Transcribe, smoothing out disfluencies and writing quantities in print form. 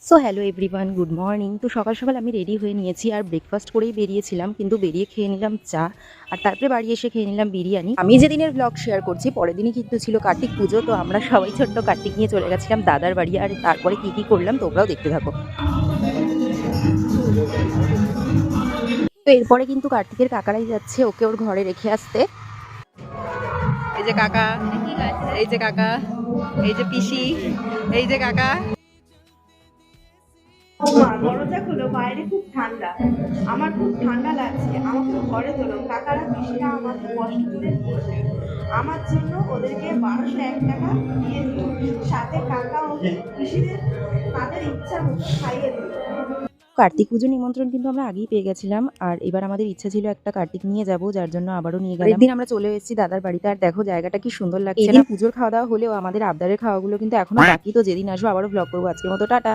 So hello everyone, good morning. তো সকাল সকাল আমি রেডি হয়ে নিয়েছি আর ব্রেকফাস্ট করেই বেরিয়েছিলাম, কিন্তু বেরিয়ে খেয়ে নিলাম চা আর তারপরে বাড়ি এসে খেয়ে নিলাম বিরিয়ানি। আমি যেদিনের ব্লগ শেয়ার করছি পরের দিনই কিন্তু ছিল কার্তিক পুজো, তো আমরা সবাই ছোট্ট কার্তিক নিয়ে চলে গেছিলাম দাদার বাড়ি। আর তারপরে কি কি করলাম তোমরাও দেখতে থাকো। তো এরপরে কিন্তু কার্তিকের কাকারাই যাচ্ছে ওকে ওর ঘরে রেখে আসতে। এই যে কাকা, এই যে কাকা, এই যে পিসি, এই যে কাকা। মা দরজা খুলো, বাইরে খুব ঠান্ডা, আমার খুব ঠান্ডা লাগছে, আমাকে ঘরে তোলো। কাকারা পিসিরা আমাকে কষ্ট করে দিয়েছে, আমার জন্য ওদেরকে 1201 টাকা দিয়ে দিল, সাথে কাকা ও পিসিদের তাদের ইচ্ছা মতো খাইয়ে দিল। কার্তিক পুজো নিমন্ত্রণ কিন্তু আমরা আগেই পেয়ে গেছিলাম, আর এবার আমাদের ইচ্ছা ছিল একটা কার্তিক নিয়ে যাব, যার জন্য আবারও নিয়ে গেলাম। একদিন আমরা চলে এসেছি দাদার বাড়িতে, আর দেখো জায়গাটা কি সুন্দর লাগছে। এদিন পুজোর খাওয়া দাওয়া হলেও আমাদের আবদারের খাওয়াগুলো কিন্তু এখনো বাকি। তো যেদিন আসবো আবারও ব্লগ করবো। আজকের মতো টাটা।